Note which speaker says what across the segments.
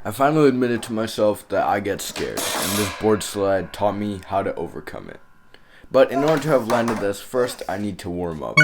Speaker 1: I finally admitted to myself that I get scared, and this board slide taught me how to overcome it. But in order to have landed this, first I need to warm up.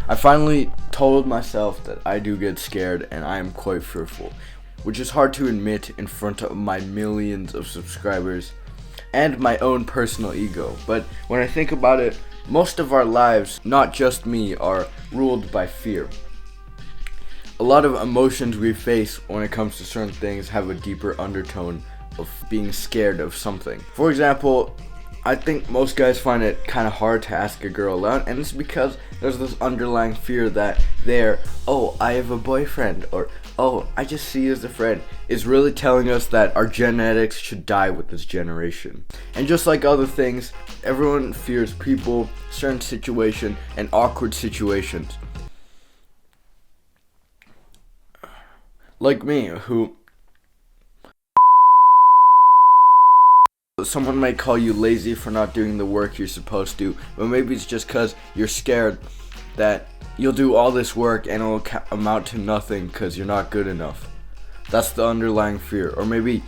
Speaker 1: I finally told myself that I do get scared and I am quite fearful, which is hard to admit in front of my millions of subscribers and my own personal ego. But when I think about it, most of our lives, not just me, are ruled by fear. A lot of emotions we face when it comes to certain things have a deeper undertone of being scared of something. For example, I think most guys find it kind of hard to ask a girl out, and it's because there's this underlying fear that oh, I have a boyfriend, or oh, I just see you as a friend, is really telling us that our genetics should die with this generation. And just like other things, everyone fears people, certain situations, and awkward situations. Like me, who someone might call you lazy for not doing the work you're supposed to, but maybe it's just because you're scared that you'll do all this work and it'll amount to nothing because you're not good enough. That's the underlying fear. Or maybe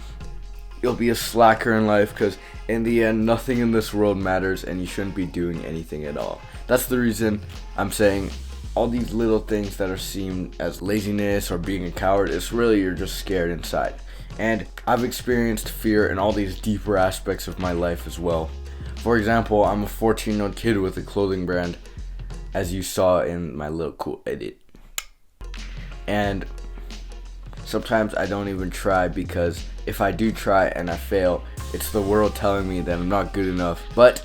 Speaker 1: you'll be a slacker in life because in the end nothing in this world matters and you shouldn't be doing anything at all. That's the reason I'm saying all these little things that are seen as laziness or being a coward, it's really you're just scared inside. And I've experienced fear in all these deeper aspects of my life as well. For example, I'm a 14-year-old kid with a clothing brand, as you saw in my little cool edit. And sometimes I don't even try, because if I do try and I fail, it's the world telling me that I'm not good enough. But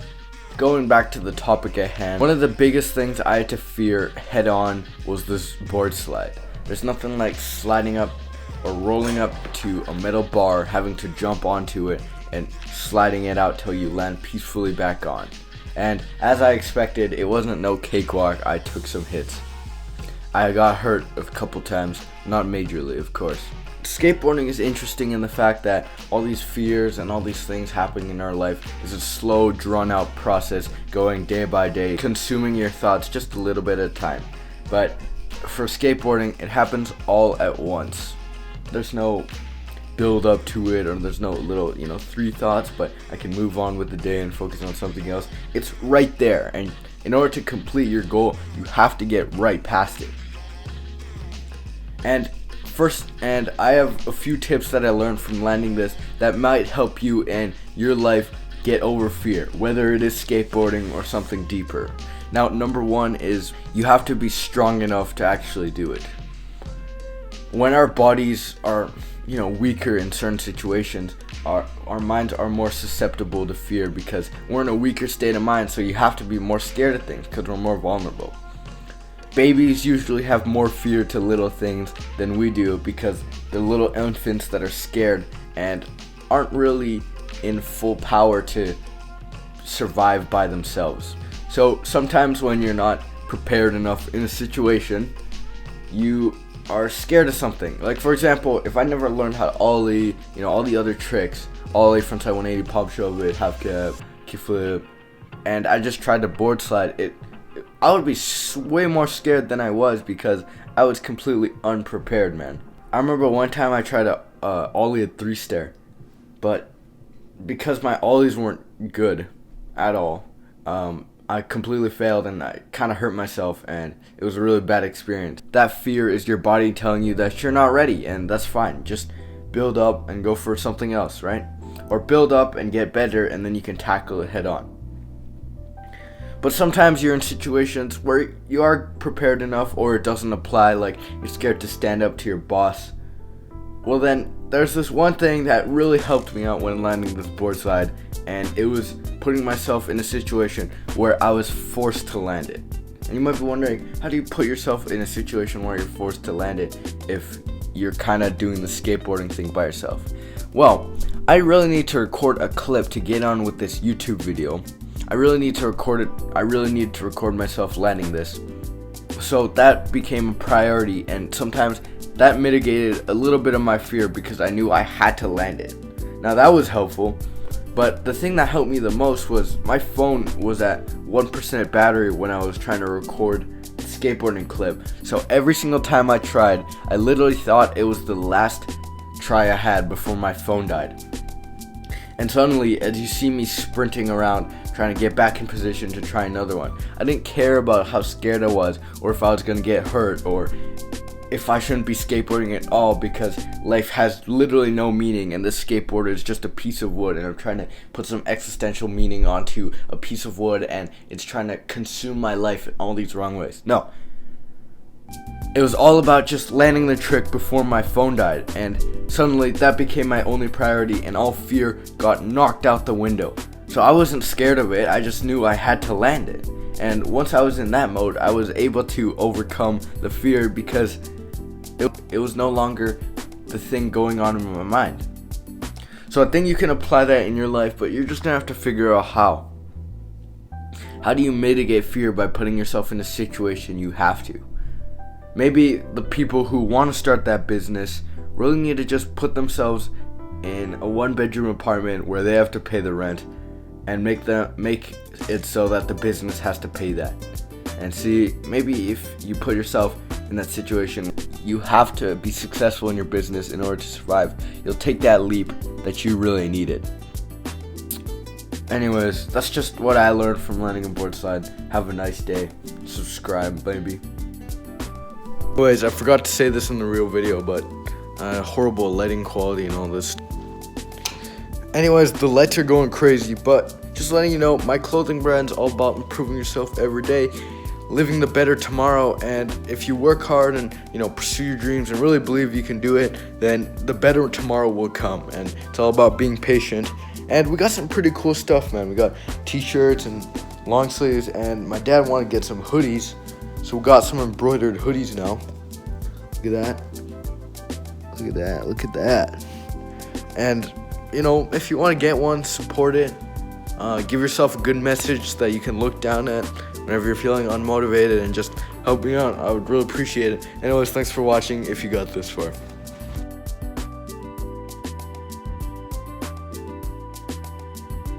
Speaker 1: going back to the topic at hand, one of the biggest things I had to fear head on was this board slide. There's nothing like sliding up or rolling up to a metal bar, having to jump onto it and sliding it out till you land peacefully back on. And as I expected, it wasn't no cakewalk. I took some hits. I got hurt a couple times, not majorly, of course. Skateboarding is interesting in the fact that all these fears and all these things happening in our life is a slow, drawn-out process going day by day, consuming your thoughts just a little bit at a time. But for skateboarding, it happens all at once. There's no build up to it, or there's no little, 3 thoughts, but I can move on with the day and focus on something else. It's right there, and in order to complete your goal, you have to get right past it. And I have a few tips that I learned from landing this that might help you in your life get over fear, whether it is skateboarding or something deeper. Now, number 1 is you have to be strong enough to actually do it. When our bodies are, weaker in certain situations, our minds are more susceptible to fear because we're in a weaker state of mind, so you have to be more scared of things because we're more vulnerable. Babies usually have more fear to little things than we do because they're little infants that are scared and aren't really in full power to survive by themselves. So sometimes when you're not prepared enough in a situation, you are scared of something. Like, for example, if I never learned how to ollie, all the other tricks, ollie, frontside 180, pop shove it, half cab, kickflip, and I just tried to board slide, I would be way more scared than I was because I was completely unprepared, man. I remember one time I tried to ollie a 3-stair, but because my ollies weren't good at all, I completely failed and I kind of hurt myself, and it was a really bad experience. That fear is your body telling you that you're not ready, and that's fine. Just build up and go for something else, right? Or build up and get better, and then you can tackle it head on. But sometimes you're in situations where you are prepared enough, or it doesn't apply, like you're scared to stand up to your boss. Well, then there's this one thing that really helped me out when landing this board slide, and it was putting myself in a situation where I was forced to land it. And you might be wondering, how do you put yourself in a situation where you're forced to land it if you're kind of doing the skateboarding thing by yourself? Well, I really need to record a clip to get on with this YouTube video. I really need to record it. I really need to record myself landing this. So that became a priority, and sometimes that mitigated a little bit of my fear because I knew I had to land it. Now that was helpful, but the thing that helped me the most was my phone was at 1% battery when I was trying to record the skateboarding clip. So every single time I tried, I literally thought it was the last try I had before my phone died. And suddenly, as you see me sprinting around trying to get back in position to try another one, I didn't care about how scared I was or if I was gonna get hurt or if I shouldn't be skateboarding at all, because life has literally no meaning and this skateboard is just a piece of wood, and I'm trying to put some existential meaning onto a piece of wood and it's trying to consume my life in all these wrong ways. No. It was all about just landing the trick before my phone died, and suddenly that became my only priority and all fear got knocked out the window. So I wasn't scared of it, I just knew I had to land it. And once I was in that mode, I was able to overcome the fear because it was no longer the thing going on in my mind. So I think you can apply that in your life, but you're just gonna have to figure out how. How do you mitigate fear by putting yourself in a situation you have to? Maybe the people who want to start that business really need to just put themselves in a 1-bedroom apartment where they have to pay the rent and make it so that the business has to pay that. And see, maybe if you put yourself in that situation, you have to be successful in your business in order to survive. You'll take that leap that you really needed. Anyways, that's just what I learned from landing on Boardslide. Have a nice day. Subscribe, baby. Anyways, I forgot to say this in the real video, but horrible lighting quality and all this. Anyways, the lights are going crazy, but just letting you know, my clothing brand's all about improving yourself every day, living the better tomorrow. And if you work hard and pursue your dreams and really believe you can do it, then the better tomorrow will come. And it's all about being patient. And we got some pretty cool stuff, man. We got t-shirts and long sleeves, and my dad wanted to get some hoodies, so we got some embroidered hoodies now. Look at that. Look at that. Look at that. And if you want to get one, support it. Give yourself a good message that you can look down at whenever you're feeling unmotivated, and just help me out. I would really appreciate it. Anyways, thanks for watching if you got this far.